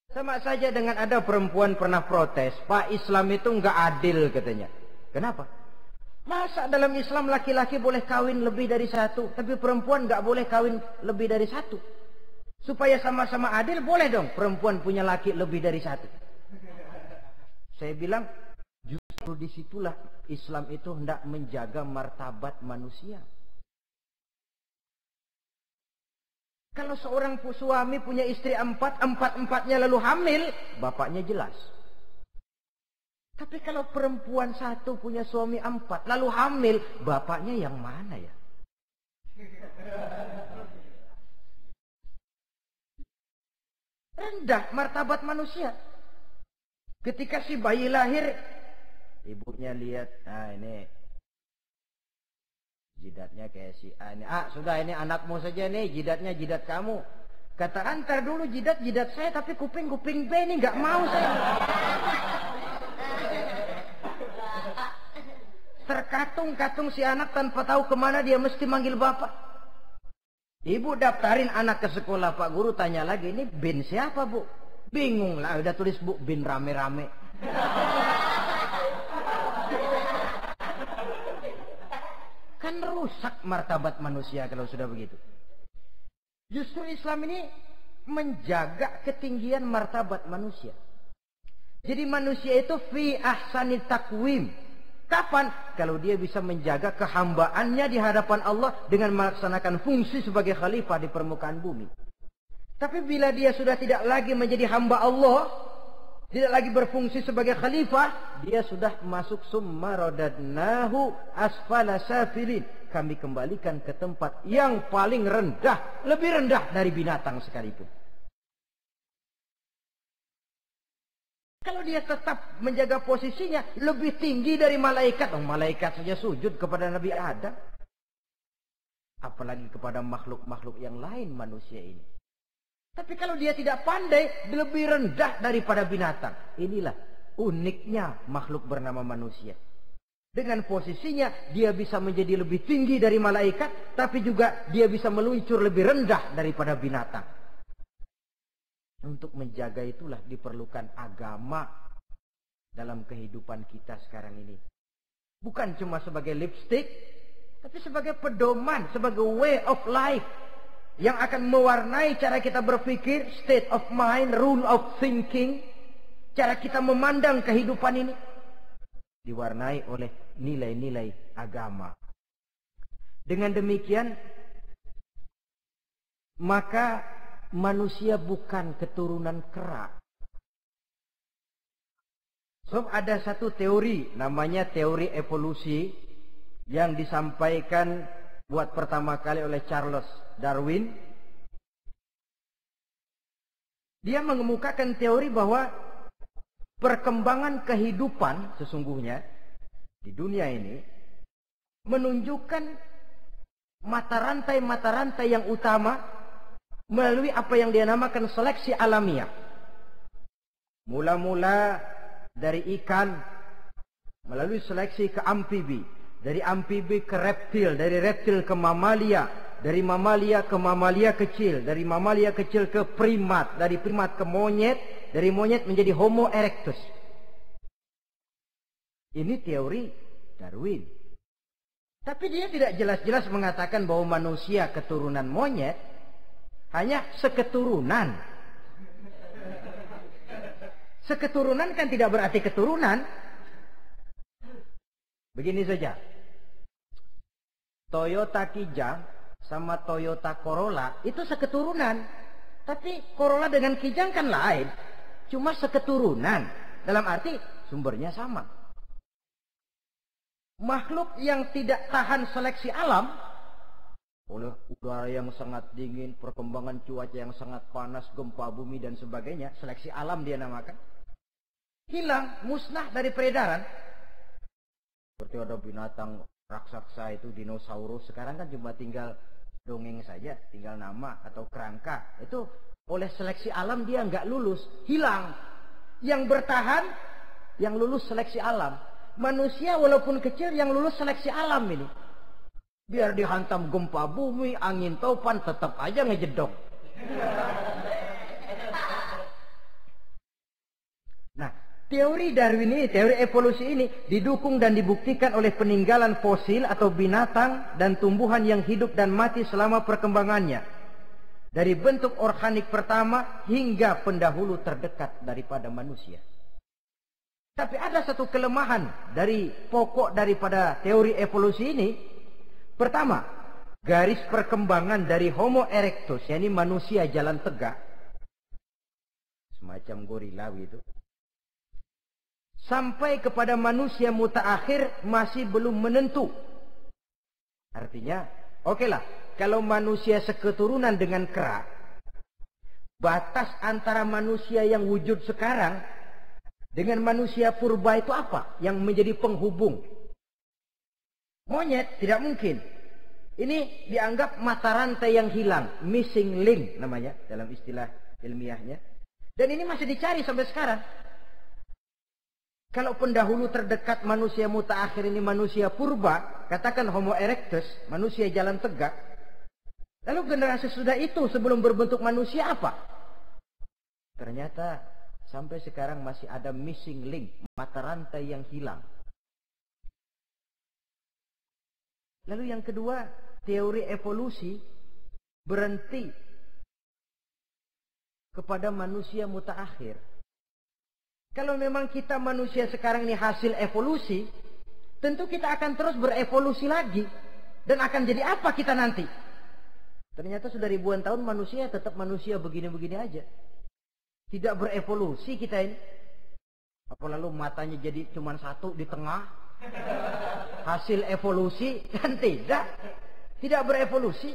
Sama saja dengan ada perempuan pernah protes, Pak, Islam itu enggak adil katanya. Kenapa? Masa dalam Islam laki-laki boleh kawin lebih dari satu, tapi perempuan enggak boleh kawin lebih dari satu. Supaya sama-sama adil, boleh dong perempuan punya laki lebih dari satu. Saya bilang, justru disitulah Islam itu hendak menjaga martabat manusia. Kalau seorang suami punya istri empat-empatnya lalu hamil, bapaknya jelas. Tapi kalau perempuan satu punya suami 4 lalu hamil, bapaknya yang mana ya? Rendah martabat manusia. Ketika si bayi lahir, ibunya lihat, nah ini jidatnya kayak si A ini. Ah, sudah ini anakmu saja nih, jidatnya jidat kamu. Kata antar dulu jidat saya, tapi kuping B ini nggak mau saya. Terkatung-katung si anak tanpa tahu kemana dia mesti manggil bapak. Ibu daftarin anak ke sekolah, Pak Guru tanya lagi, ini bin siapa bu? Bingung lah, udah tulis bu, bin rame-rame. Kan rusak martabat manusia kalau sudah begitu. Justru Islam ini menjaga ketinggian martabat manusia. Jadi manusia itu fi ahsani takwim. Kapan? Kalau dia bisa menjaga kehambaannya di hadapan Allah dengan melaksanakan fungsi sebagai khalifah di permukaan bumi. Tapi bila dia sudah tidak lagi menjadi hamba Allah, tidak lagi berfungsi sebagai khalifah, dia sudah masuk summa radadnahu asfala safilin. Kami kembalikan ke tempat yang paling rendah, lebih rendah dari binatang sekalipun. Kalau dia tetap menjaga posisinya lebih tinggi dari malaikat, malaikat saja sujud kepada Nabi Adam, apalagi kepada makhluk-makhluk yang lain manusia ini. Tapi kalau dia tidak pandai, lebih rendah daripada binatang. Inilah uniknya makhluk bernama manusia. Dengan posisinya, dia bisa menjadi lebih tinggi dari malaikat, tapi juga dia bisa meluncur lebih rendah daripada binatang. Untuk menjaga itulah diperlukan agama dalam kehidupan kita sekarang ini. Bukan cuma sebagai lipstick, tapi sebagai pedoman, sebagai way of life yang akan mewarnai cara kita berpikir, state of mind, rule of thinking, cara kita memandang kehidupan ini. Diwarnai oleh nilai-nilai agama. Dengan demikian, maka manusia bukan keturunan kera. So, ada satu teori, namanya teori evolusi, yang disampaikan buat pertama kali oleh Charles Darwin. Dia mengemukakan teori bahwa perkembangan kehidupan sesungguhnya di dunia ini menunjukkan mata rantai yang utama melalui apa yang dia namakan seleksi alamiah. Mula-mula dari ikan melalui seleksi ke amfibi, dari amfibi ke reptil, dari reptil ke mamalia, dari mamalia ke mamalia kecil, dari mamalia kecil ke primat, dari primat ke monyet, dari monyet menjadi Homo erectus. Ini teori Darwin. Tapi dia tidak jelas-jelas mengatakan bahwa manusia keturunan monyet, hanya seketurunan. Seketurunan kan tidak berarti keturunan. Begini saja. Toyota Kijang sama Toyota Corolla itu seketurunan. Tapi Corolla dengan Kijang kan lain. Cuma seketurunan. Dalam arti sumbernya sama. Makhluk yang tidak tahan seleksi alam, oleh udara yang sangat dingin, perkembangan cuaca yang sangat panas, gempa bumi dan sebagainya, seleksi alam dia namakan, hilang, musnah dari peredaran. Seperti ada binatang raksasa itu, dinosaurus, sekarang kan cuma tinggal dongeng saja, tinggal nama atau kerangka. Itu oleh seleksi alam dia nggak lulus, hilang. Yang bertahan, yang lulus seleksi alam. Manusia walaupun kecil yang lulus seleksi alam ini. Biar dihantam gempa bumi, angin topan, tetap aja ngejedok. Nah, teori Darwin ini, teori evolusi ini didukung dan dibuktikan oleh peninggalan fosil atau binatang dan tumbuhan yang hidup dan mati selama perkembangannya. Dari bentuk organik pertama hingga pendahulu terdekat daripada manusia. Tapi ada satu kelemahan dari pokok daripada teori evolusi ini. Pertama, garis perkembangan dari Homo erectus, yakni manusia jalan tegak, semacam gorilawi itu, sampai kepada manusia mutaakhir masih belum menentu. Artinya, okelah, kalau manusia seketurunan dengan kera, batas antara manusia yang wujud sekarang dengan manusia purba itu apa yang menjadi penghubung? Monyet tidak mungkin. Ini dianggap mata rantai yang hilang, missing link namanya dalam istilah ilmiahnya. Dan ini masih dicari sampai sekarang. Kalau pendahulu terdekat manusia mutaakhir ini manusia purba, katakan Homo erectus, manusia jalan tegak. Lalu generasi sudah itu sebelum berbentuk manusia apa? Ternyata sampai sekarang masih ada missing link, mata rantai yang hilang. Lalu yang kedua, teori evolusi berhenti kepada manusia mutaakhir. Kalau memang kita manusia sekarang ini hasil evolusi, tentu kita akan terus berevolusi lagi. Dan akan jadi apa kita nanti? Ternyata sudah ribuan tahun manusia tetap manusia begini-begini aja. Tidak berevolusi kita ini. Apa lalu matanya jadi cuma satu di tengah? Hasil evolusi? Kan tidak. Tidak berevolusi.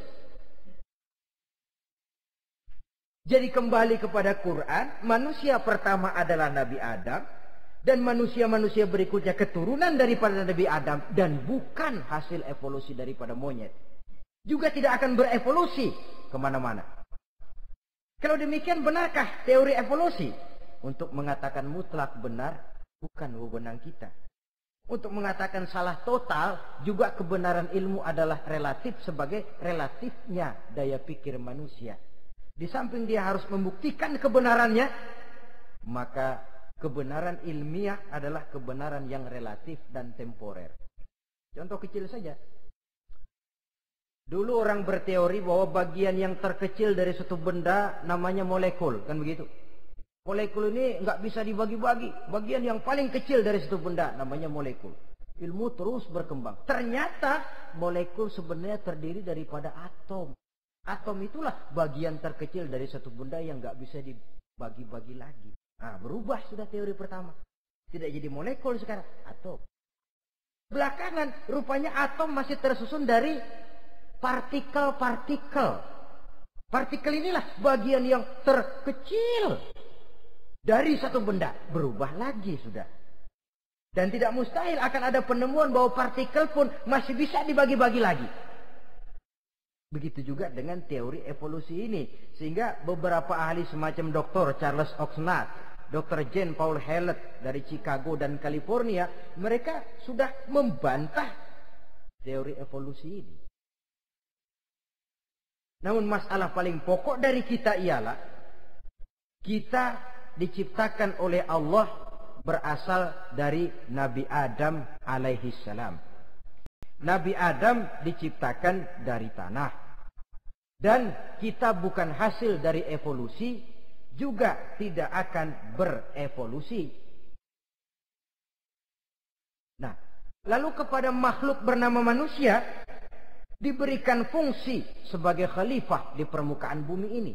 Jadi kembali kepada Quran, manusia pertama adalah Nabi Adam. Dan manusia-manusia berikutnya keturunan daripada Nabi Adam. Dan bukan hasil evolusi daripada monyet. Juga tidak akan berevolusi kemana-mana. Kalau demikian, benarkah teori evolusi? Untuk mengatakan mutlak benar, bukan wewenang kita. Untuk mengatakan salah total, juga kebenaran ilmu adalah relatif sebagai relatifnya daya pikir manusia. Di samping dia harus membuktikan kebenarannya, maka kebenaran ilmiah adalah kebenaran yang relatif dan temporer. Contoh kecil saja. Dulu orang berteori bahwa bagian yang terkecil dari suatu benda namanya molekul. Kan begitu? Molekul ini nggak bisa dibagi-bagi. Bagian yang paling kecil dari suatu benda namanya molekul. Ilmu terus berkembang. Ternyata molekul sebenarnya terdiri daripada atom. Atom itulah bagian terkecil dari suatu benda yang nggak bisa dibagi-bagi lagi. Nah, berubah sudah teori pertama. Tidak jadi molekul sekarang, atom. Belakangan, rupanya atom masih tersusun dari partikel-partikel. Partikel inilah bagian yang terkecil dari satu benda. Berubah lagi sudah. Dan tidak mustahil akan ada penemuan bahwa partikel pun masih bisa dibagi-bagi lagi. Begitu juga dengan teori evolusi ini. Sehingga beberapa ahli semacam Dr. Charles Oxnard, Dr. Jane Paul Hallett dari Chicago dan California, mereka sudah membantah teori evolusi ini. Namun masalah paling pokok dari kita ialah kita diciptakan oleh Allah berasal dari Nabi Adam alaihi salam. Nabi Adam diciptakan dari tanah. Dan kita bukan hasil dari evolusi, juga tidak akan berevolusi. Nah, lalu kepada makhluk bernama manusia diberikan fungsi sebagai khalifah di permukaan bumi ini.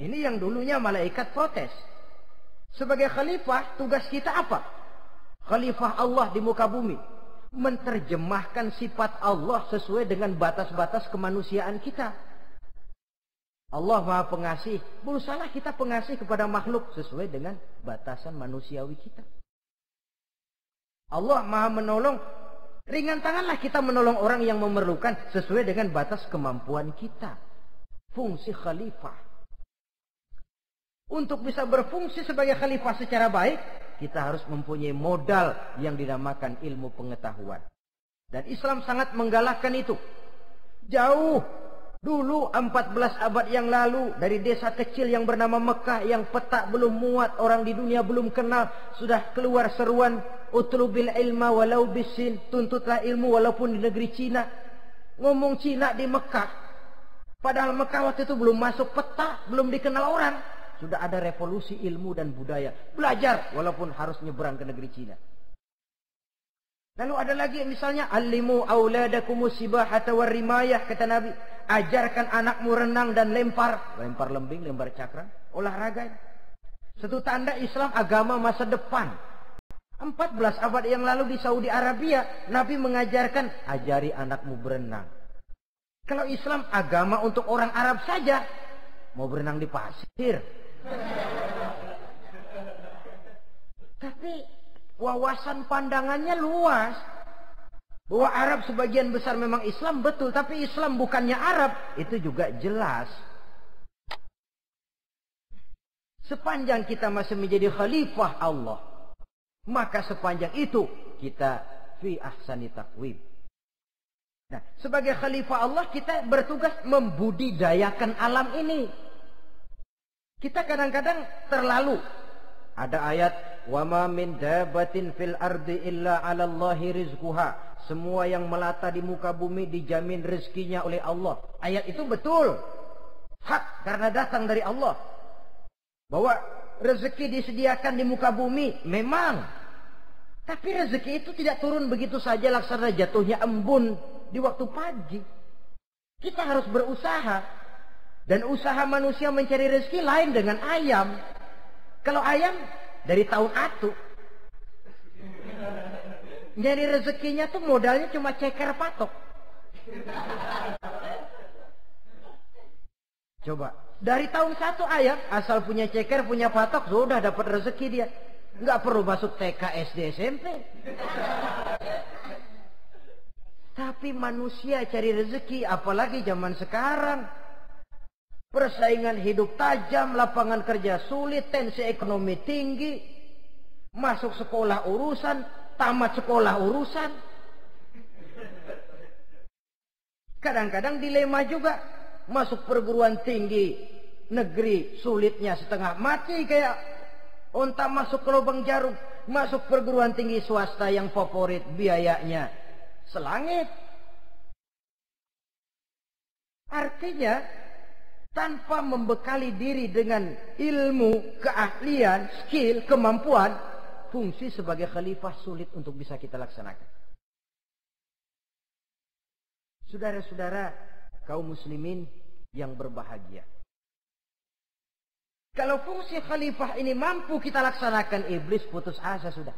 Ini yang dulunya malaikat protes. Sebagai khalifah, tugas kita apa? Khalifah Allah di muka bumi. Menerjemahkan sifat Allah sesuai dengan batas-batas kemanusiaan kita. Allah Maha Pengasih, berusahalah kita pengasih kepada makhluk sesuai dengan batasan manusiawi kita. Allah Maha Menolong, ringan tanganlah kita menolong orang yang memerlukan sesuai dengan batas kemampuan kita. Fungsi khalifah. Untuk bisa berfungsi sebagai khalifah secara baik, kita harus mempunyai modal yang dinamakan ilmu pengetahuan. Dan Islam sangat menggalakkan itu. Jauh dulu 14 abad yang lalu, dari desa kecil yang bernama Mekah yang peta belum muat, orang di dunia belum kenal, sudah keluar seruan utlubil ilma walau bisin, tuntutlah ilmu walaupun di negeri Cina. Ngomong Cina di Mekah, padahal Mekah waktu itu belum masuk peta, belum dikenal orang. Sudah ada revolusi ilmu dan budaya. Belajar walaupun harus nyebrang ke negeri Cina. Lalu ada lagi misalnya, Allimu auladakumus sibahata warrimayah, kata Nabi. Ajarkan anakmu renang dan lempar. Lempar lembing, lempar cakra. Olahraga. Satu tanda Islam agama masa depan. 14 abad yang lalu di Saudi Arabia, Nabi mengajarkan, ajari anakmu berenang. Kalau Islam agama untuk orang Arab saja, mau berenang di pasir. Tapi wawasan pandangannya luas. Bahwa Arab sebagian besar memang Islam, betul. Tapi Islam bukannya Arab, itu juga jelas. Sepanjang kita masih menjadi khalifah Allah, maka sepanjang itu kita fi ahsani taqwim. Nah, sebagai khalifah Allah kita bertugas membudidayakan alam ini. Kita kadang-kadang terlalu. Ada ayat, wa ma min dabatin fil ardi illa 'ala Allahi rizquha. Semua yang melata di muka bumi dijamin rezekinya oleh Allah. Ayat itu betul. hak karena datang dari Allah. Bahwa rezeki disediakan di muka bumi, memang. Tapi rezeki itu tidak turun begitu saja laksana jatuhnya embun di waktu pagi. Kita harus berusaha. Dan usaha manusia mencari rezeki lain dengan ayam. Kalau ayam dari tahun atu. Nyari rezekinya tuh modalnya cuma ceker patok. Coba, dari tahun 1 ayam, asal punya ceker, punya patok, sudah dapat rezeki dia. Nggak perlu masuk TK, SD, SMP. Tapi manusia cari rezeki, apalagi zaman sekarang. Persaingan hidup tajam, lapangan kerja sulit, tensi ekonomi tinggi. Masuk sekolah urusan, tamat sekolah urusan. Kadang-kadang dilema juga. Masuk perguruan tinggi negeri sulitnya setengah mati kayak onta masuk ke lubang jarum. Masuk perguruan tinggi swasta yang favorit biayanya selangit. Artinya tanpa membekali diri dengan ilmu, keahlian, skill, kemampuan, fungsi sebagai khalifah sulit untuk bisa kita laksanakan. Saudara-saudara kaum muslimin yang berbahagia. Kalau fungsi khalifah ini mampu kita laksanakan, iblis putus asa sudah.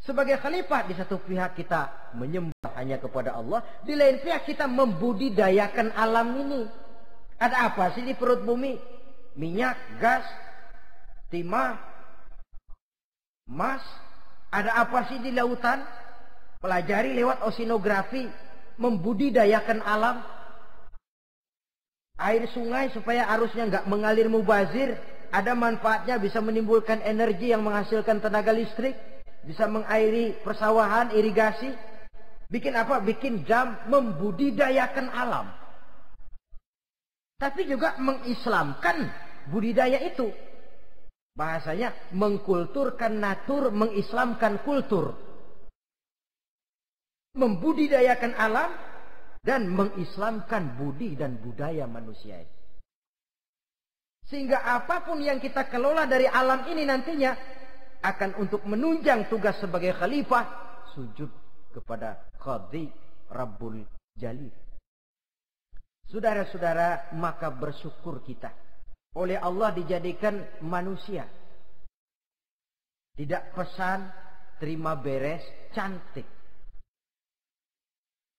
Sebagai khalifah, di satu pihak kita menyembah hanya kepada Allah, di lain pihak kita membudidayakan alam ini. Ada apa sih di perut bumi? Minyak, gas, timah, emas. Ada apa sih di lautan? Pelajari lewat oceanografi, membudidayakan alam. Air sungai supaya arusnya nggak mengalir mubazir, ada manfaatnya, bisa menimbulkan energi yang menghasilkan tenaga listrik, bisa mengairi persawahan, irigasi. Bikin apa? Bikin dam, membudidayakan alam. Tapi juga mengislamkan budidaya itu. Bahasanya mengkulturkan natur, mengislamkan kultur. Membudidayakan alam dan mengislamkan budi dan budaya manusia. Sehingga apapun yang kita kelola dari alam ini nantinya akan untuk menunjang tugas sebagai khalifah, sujud kepada Qadhi Rabbul Jalil. Saudara-saudara, maka bersyukur kita. Oleh Allah dijadikan manusia. Tidak pesan, terima beres, cantik.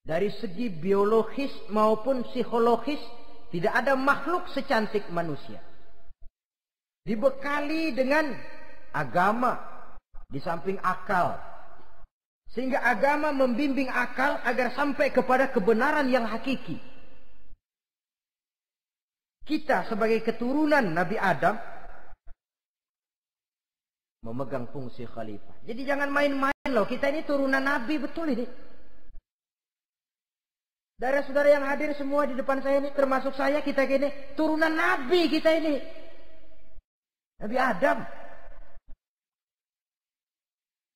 Dari segi biologis maupun psikologis, tidak ada makhluk secantik manusia. Dibekali dengan agama, di samping akal. Sehingga agama membimbing akal agar sampai kepada kebenaran yang hakiki. Kita sebagai keturunan Nabi Adam memegang fungsi khalifah. Jadi jangan main-main loh. Kita ini turunan Nabi, betul ini. Saudara-saudara yang hadir semua di depan saya ini, termasuk saya, kita gini, turunan Nabi kita ini. Nabi Adam.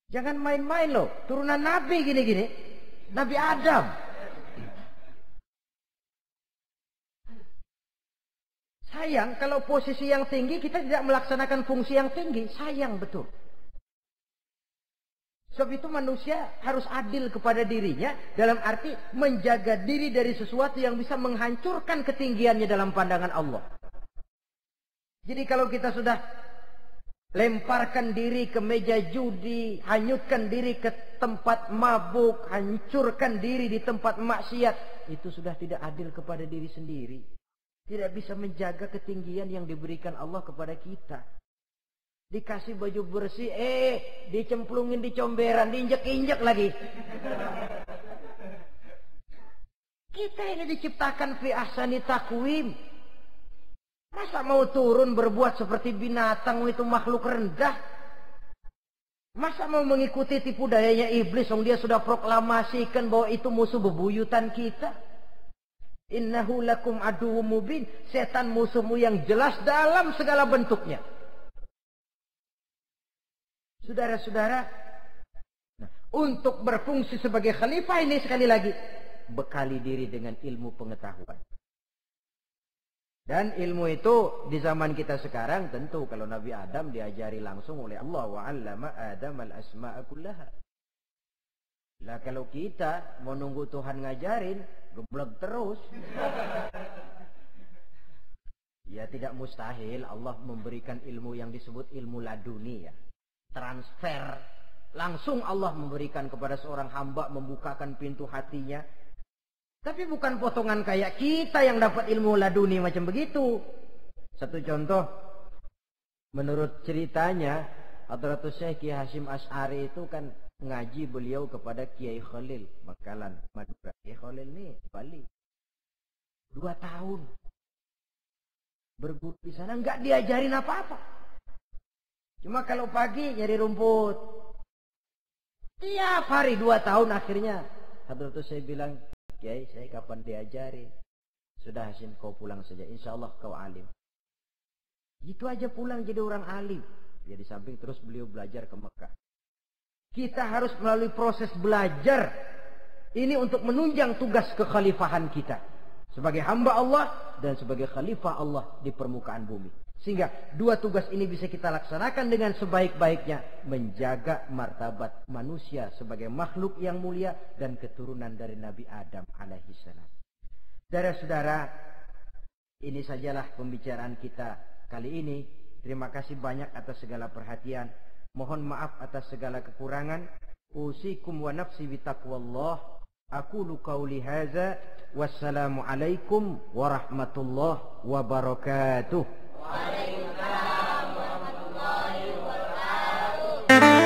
Jangan main-main loh. Turunan Nabi gini-gini. Nabi Adam. Sayang kalau posisi yang tinggi kita tidak melaksanakan fungsi yang tinggi. Sayang betul. Sebab itu manusia harus adil kepada dirinya. Dalam arti menjaga diri dari sesuatu yang bisa menghancurkan ketinggiannya dalam pandangan Allah. Jadi kalau kita sudah lemparkan diri ke meja judi, hanyutkan diri ke tempat mabuk, hancurkan diri di tempat maksiat, itu sudah tidak adil kepada diri sendiri. Tidak bisa menjaga ketinggian yang diberikan Allah kepada kita. Dikasih baju bersih, dicemplungin di comberan, diinjek-injek lagi. Kita ini diciptakan fi ahsani taqwim. Masa mau turun berbuat seperti binatang, itu makhluk rendah? Masa mau mengikuti tipu dayanya iblis, yang dia sudah proklamasikan bahwa itu musuh bebuyutan kita? Innahu lakum aduwwum mubin. Setan musuhmu yang jelas dalam segala bentuknya. Saudara-saudara, untuk berfungsi sebagai khalifah ini sekali lagi, bekali diri dengan ilmu pengetahuan. Dan ilmu itu di zaman kita sekarang tentu kalau Nabi Adam diajari langsung oleh Allah, wa 'allama Adam al-asma'a kullaha. Lah kalau kita mau nunggu Tuhan ngajarin, geblek terus. Ya tidak mustahil Allah memberikan ilmu yang disebut ilmu laduni ya. Transfer. Langsung Allah memberikan kepada seorang hamba, membukakan pintu hatinya. Tapi bukan potongan kayak kita yang dapat ilmu laduni macam begitu. Satu contoh, menurut ceritanya, Hadratus Syekh Kiai Hasyim Asy'ari itu kan ngaji beliau kepada Kiai Khalil, Bakalan, Madura. Kiai Khalil ini Bali. 2 tahun. Berguru di sana nggak diajarin apa-apa. Cuma kalau pagi nyari rumput. Tiap hari 2 tahun akhirnya. Hadratus Syekh bilang, Kiai, saya kapan diajari? Sudah Hasyim, kau pulang saja. Insya Allah kau alim. Itu aja pulang jadi orang alim. Ya di samping terus beliau belajar ke Mekah. Kita harus melalui proses belajar. Ini untuk menunjang tugas kekhalifahan kita. Sebagai hamba Allah dan sebagai khalifah Allah di permukaan bumi. Sehingga 2 tugas ini bisa kita laksanakan dengan sebaik-baiknya. Menjaga martabat manusia sebagai makhluk yang mulia dan keturunan dari Nabi Adam alaihissalam. Saudara-saudara, ini sajalah pembicaraan kita kali ini. Terima kasih banyak atas segala perhatian. Mohon maaf atas segala kekurangan. Usikum wa nafsi bitaqwallah. Aqulu qauli hadza. Wassalamu alaikum warahmatullahi wabarakatuh. Waalaikumsalam warahmatullahi wabarakatuh.